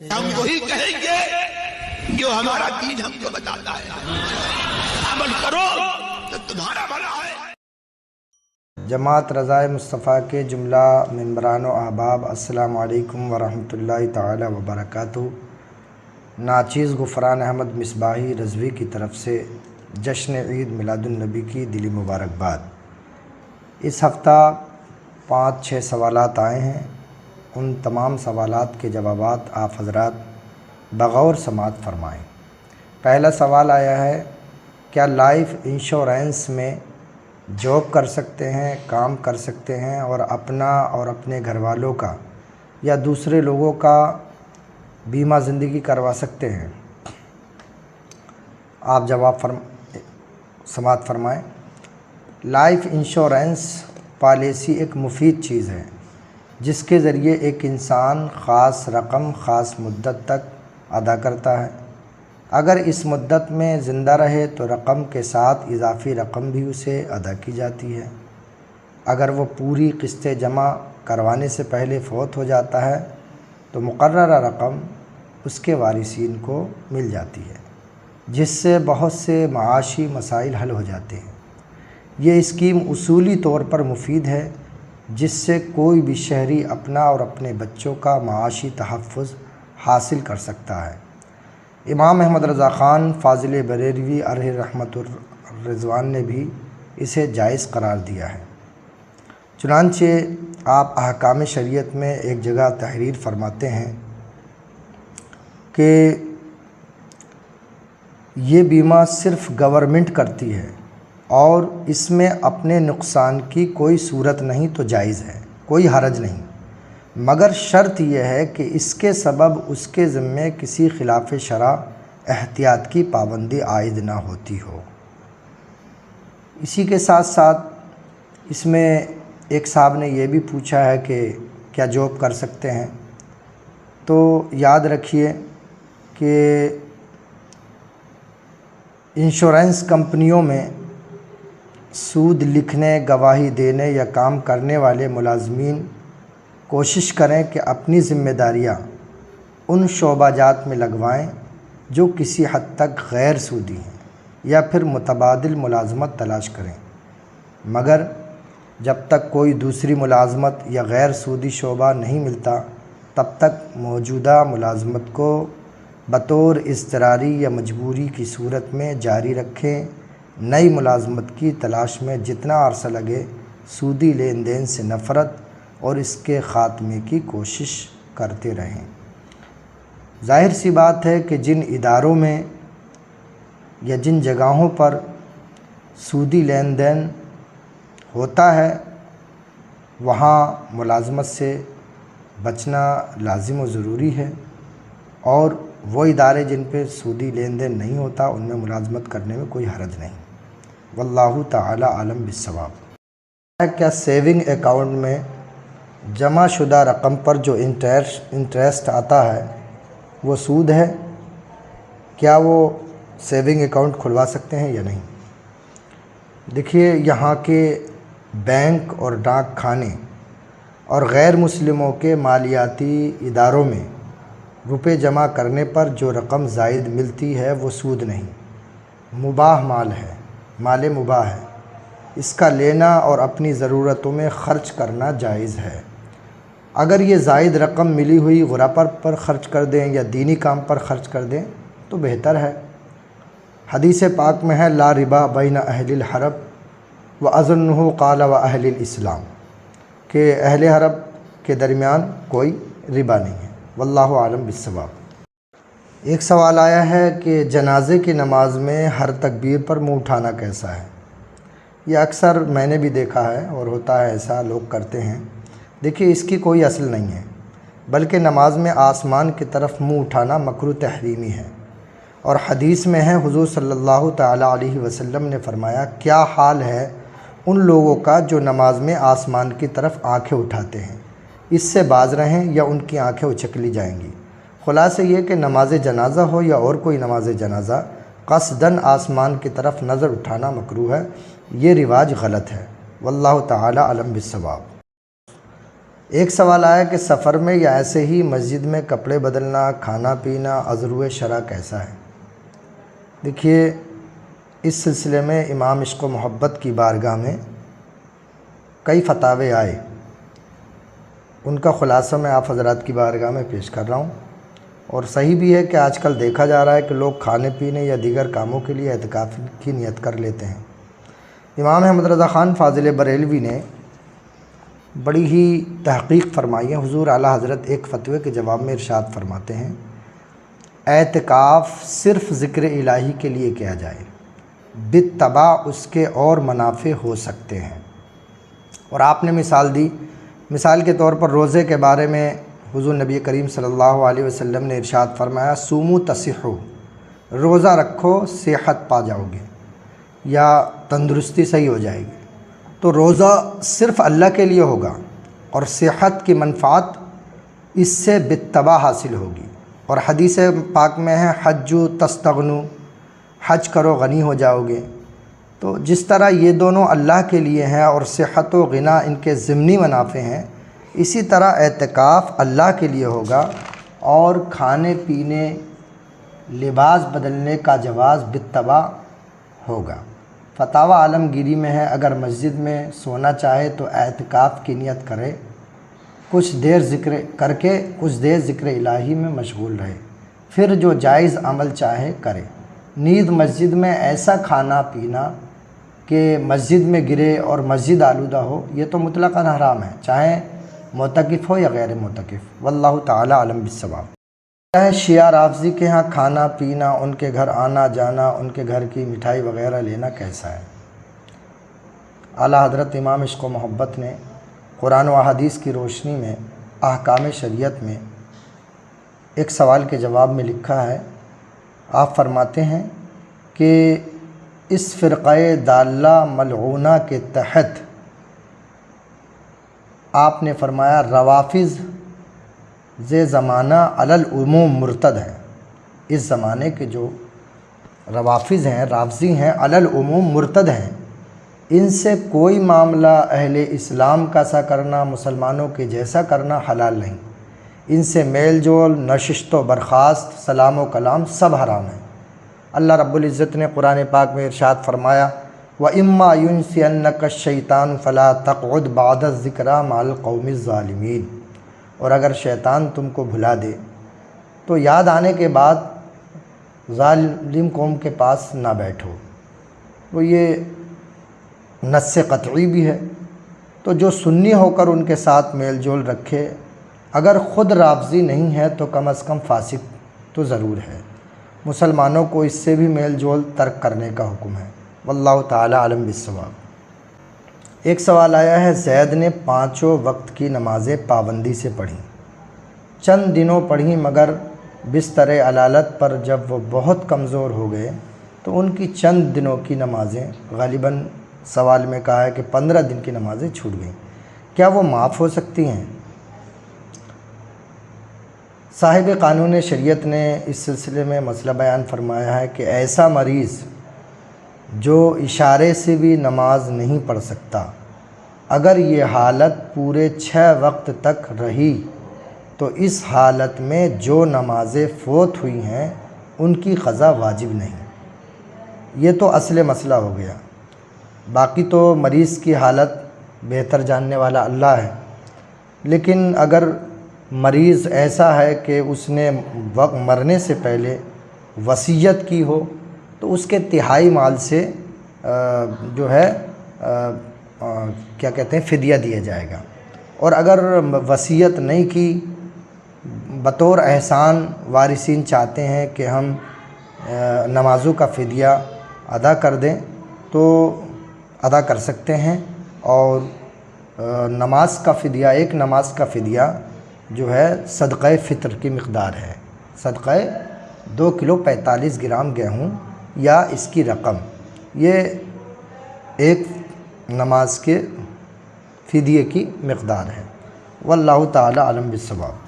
ہم وہی کہیں گے جو ہمارا دین ہم کو بتاتا ہے، عمل کرو تو تمہارا بھلا ہے۔ جماعت رضائے مصطفیٰ کے جملہ ممبران و احباب، السلام علیکم ورحمۃ اللہ تعالی وبرکاتہ۔ ناچیز غفران احمد مصباحی رضوی کی طرف سے جشن عید میلاد النبی کی دلی مبارکباد۔ اس ہفتہ 5-6 سوالات آئے ہیں، ان تمام سوالات کے جوابات آپ حضرات بغور سماعت فرمائیں۔ پہلا سوال آیا ہے، کیا لائف انشورنس میں جاب کر سکتے ہیں، کام کر سکتے ہیں اور اپنا اور اپنے گھر والوں کا یا دوسرے لوگوں کا بیمہ زندگی کروا سکتے ہیں؟ آپ جواب سماعت فرمائیں۔ لائف انشورنس پالیسی ایک مفید چیز ہے جس کے ذریعے ایک انسان خاص رقم خاص مدت تک ادا کرتا ہے۔ اگر اس مدت میں زندہ رہے تو رقم کے ساتھ اضافی رقم بھی اسے ادا کی جاتی ہے۔ اگر وہ پوری قسطیں جمع کروانے سے پہلے فوت ہو جاتا ہے تو مقررہ رقم اس کے وارثین کو مل جاتی ہے، جس سے بہت سے معاشی مسائل حل ہو جاتے ہیں۔ یہ اسکیم اصولی طور پر مفید ہے، جس سے کوئی بھی شہری اپنا اور اپنے بچوں کا معاشی تحفظ حاصل کر سکتا ہے۔ امام احمد رضا خان فاضل بریلوی علیہ رحمۃ الرضوان نے بھی اسے جائز قرار دیا ہے۔ چنانچہ آپ احکام شریعت میں ایک جگہ تحریر فرماتے ہیں کہ یہ بیمہ صرف گورنمنٹ کرتی ہے اور اس میں اپنے نقصان کی کوئی صورت نہیں تو جائز ہے، کوئی حرج نہیں، مگر شرط یہ ہے کہ اس کے سبب اس کے ذمے کسی خلاف شرع احتیاط کی پابندی عائد نہ ہوتی ہو۔ اسی کے ساتھ ساتھ اس میں ایک صاحب نے یہ بھی پوچھا ہے کہ کیا جاب کر سکتے ہیں؟ تو یاد رکھیے کہ انشورنس کمپنیوں میں سود لکھنے، گواہی دینے یا کام کرنے والے ملازمین کوشش کریں کہ اپنی ذمہ داریاں ان شعبہ جات میں لگوائیں جو کسی حد تک غیر سودی ہیں، یا پھر متبادل ملازمت تلاش کریں، مگر جب تک کوئی دوسری ملازمت یا غیر سودی شعبہ نہیں ملتا تب تک موجودہ ملازمت کو بطور اضطراری یا مجبوری کی صورت میں جاری رکھیں۔ نئی ملازمت کی تلاش میں جتنا عرصہ لگے سودی لین دین سے نفرت اور اس کے خاتمے کی کوشش کرتے رہیں۔ ظاہر سی بات ہے کہ جن اداروں میں یا جن جگہوں پر سودی لین دین ہوتا ہے وہاں ملازمت سے بچنا لازم و ضروری ہے، اور وہ ادارے جن پہ سودی لین دین نہیں ہوتا ان میں ملازمت کرنے میں کوئی حرج نہیں۔ واللہ تعالی عالم بالصواب۔ کیا سیونگ اکاؤنٹ میں جمع شدہ رقم پر جو انٹرسٹ آتا ہے وہ سود ہے؟ کیا وہ سیونگ اکاؤنٹ کھلوا سکتے ہیں یا نہیں؟ دیکھیے، یہاں کے بینک اور ڈاک خانے اور غیر مسلموں کے مالیاتی اداروں میں روپے جمع کرنے پر جو رقم زائد ملتی ہے وہ سود نہیں، مباح مال ہے، مال مباح ہے۔ اس کا لینا اور اپنی ضرورتوں میں خرچ کرنا جائز ہے۔ اگر یہ زائد رقم ملی ہوئی غربا پر خرچ کر دیں یا دینی کام پر خرچ کر دیں تو بہتر ہے۔ حدیث پاک میں ہے، لا ربا بین اہل الحرب واظنہ قال و اہل الاسلام، کہ اہل حرب کے درمیان کوئی ربا نہیں ہے۔ واللہ عالم بالصواب۔ ایک سوال آیا ہے کہ جنازے کی نماز میں ہر تکبیر پر منہ اٹھانا کیسا ہے؟ یہ اکثر میں نے بھی دیکھا ہے اور ہوتا ہے، ایسا لوگ کرتے ہیں۔ دیکھیے، اس کی کوئی اصل نہیں ہے، بلکہ نماز میں آسمان کی طرف منہ اٹھانا مکروہ تحریمی ہے، اور حدیث میں ہے حضور صلی اللہ تعالی علیہ وسلم نے فرمایا، کیا حال ہے ان لوگوں کا جو نماز میں آسمان کی طرف آنکھیں اٹھاتے ہیں، اس سے باز رہیں یا ان کی آنکھیں اچک لی جائیں گی۔ خلاصہ یہ کہ نماز جنازہ ہو یا اور کوئی نماز جنازہ، قصداً آسمان کی طرف نظر اٹھانا مکروہ ہے، یہ رواج غلط ہے۔ واللہ تعالی علم بالصواب۔ ایک سوال آیا کہ سفر میں یا ایسے ہی مسجد میں کپڑے بدلنا، کھانا پینا عذر شرع کیسا ہے؟ دیکھیے، اس سلسلے میں امام عشق و محبت کی بارگاہ میں کئی فتاوے آئے، ان کا خلاصہ میں آپ حضرات کی بارگاہ میں پیش کر رہا ہوں۔ اور صحیح بھی ہے کہ آج کل دیکھا جا رہا ہے کہ لوگ کھانے پینے یا دیگر کاموں کے لیے اعتکاف کی نیت کر لیتے ہیں۔ امام احمد رضا خان فاضل بریلوی نے بڑی ہی تحقیق فرمائی ہے۔ حضور اعلیٰ حضرت ایک فتوے کے جواب میں ارشاد فرماتے ہیں، اعتکاف صرف ذکر الہی کے لیے کیا جائے، بالتبع اس کے اور منافع ہو سکتے ہیں۔ اور آپ نے مثال دی، مثال کے طور پر روزے کے بارے میں حضور نبی کریم صلی اللہ علیہ وسلم نے ارشاد فرمایا، سومو تصحو، روزہ رکھو صحت پا جاؤ گے یا تندرستی صحیح ہو جائے گی۔ تو روزہ صرف اللہ کے لیے ہوگا اور صحت کی منفعت اس سے بالتبع حاصل ہوگی۔ اور حدیث پاک میں ہے، حجو تستغنو، حج کرو غنی ہو جاؤ گے۔ تو جس طرح یہ دونوں اللہ کے لیے ہیں اور صحت و غنا ان کے ضمنی منافع ہیں، اسی طرح اعتکاف اللہ کے لیے ہوگا اور کھانے پینے، لباس بدلنے کا جواز بالتبع ہوگا۔ فتاوی عالمگیری میں ہے، اگر مسجد میں سونا چاہے تو اعتکاف کی نیت کرے، کچھ دیر ذکر الہی میں مشغول رہے، پھر جو جائز عمل چاہے کرے۔ نیز مسجد میں ایسا کھانا پینا کہ مسجد میں گرے اور مسجد آلودہ ہو، یہ تو مطلقاً حرام ہے، چاہے معتکف ہو یا غیر معتکف۔ واللہ تعالی علم بالصواب۔ شیعہ رافضی کے ہاں کھانا پینا، ان کے گھر آنا جانا، ان کے گھر کی مٹھائی وغیرہ لینا کیسا ہے؟ اعلیٰ حضرت امام عشق و محبت نے قرآن و احادیث کی روشنی میں احکام شریعت میں ایک سوال کے جواب میں لکھا ہے، آپ فرماتے ہیں کہ اس فرقہ ضالہ ملعونہ کے تحت آپ نے فرمایا روافض زِ زمانہ علی العموم مرتد ہے۔ اس زمانے کے جو روافض ہیں، رافضی ہیں، علی العموم مرتد ہیں، ان سے کوئی معاملہ اہل اسلام کا سا کرنا، مسلمانوں کے جیسا کرنا حلال نہیں۔ ان سے میل جول، نشست و برخاست، سلام و کلام سب حرام ہیں۔ اللہ رب العزت نے قرآن پاک میں ارشاد فرمایا، وَإِمَّا يُنْسِيَنَّكَ الشَّيْطَانُ فَلَا تَقْعُدْ بَعْدَ الذِّكْرَىٰ مَعَ الْقَوْمِ الظَّالِمِينَ۔ اور اگر شیطان تم کو بھلا دے تو یاد آنے کے بعد ظالم قوم کے پاس نہ بیٹھو۔ وہ یہ نص قطعی بھی ہے۔ تو جو سنی ہو کر ان کے ساتھ میل جول رکھے، اگر خود رافضی نہیں ہے تو کم از کم فاسق تو ضرور ہے۔ مسلمانوں کو اس سے بھی میل جول ترک کرنے کا حکم ہے۔ واللہ تعالی علم بالصواب۔ ایک سوال آیا ہے، زید نے 5 وقت کی نمازیں پابندی سے پڑھیں، چند دنوں پڑھیں، مگر بستر علالت پر جب وہ بہت کمزور ہو گئے تو ان کی چند دنوں کی نمازیں، غالباً سوال میں کہا ہے کہ 15 دن کی نمازیں چھوٹ گئیں، کیا وہ معاف ہو سکتی ہیں؟ صاحب قانون شریعت نے اس سلسلے میں مسئلہ بیان فرمایا ہے کہ ایسا مریض جو اشارے سے بھی نماز نہیں پڑھ سکتا، اگر یہ حالت پورے 6 وقت تک رہی تو اس حالت میں جو نمازیں فوت ہوئی ہیں ان کی قضا واجب نہیں۔ یہ تو اصل مسئلہ ہو گیا، باقی تو مریض کی حالت بہتر جاننے والا اللہ ہے۔ لیکن اگر مریض ایسا ہے کہ اس نے مرنے سے پہلے وصیت کی ہو تو اس کے تہائی مال سے جو ہے کیا کہتے ہیں فدیہ دیا جائے گا۔ اور اگر وصیت نہیں کی، بطور احسان وارثین چاہتے ہیں کہ ہم نمازوں کا فدیہ ادا کر دیں تو ادا کر سکتے ہیں۔ اور نماز کا فدیہ، ایک نماز کا فدیہ جو ہے صدقہ فطر کی مقدار ہے، صدقہ 2 کلو 45 گرام گیہوں یا اس کی رقم، یہ ایک نماز کے فدیے کی مقدار ہے۔ واللہ تعالی علم بالصواب۔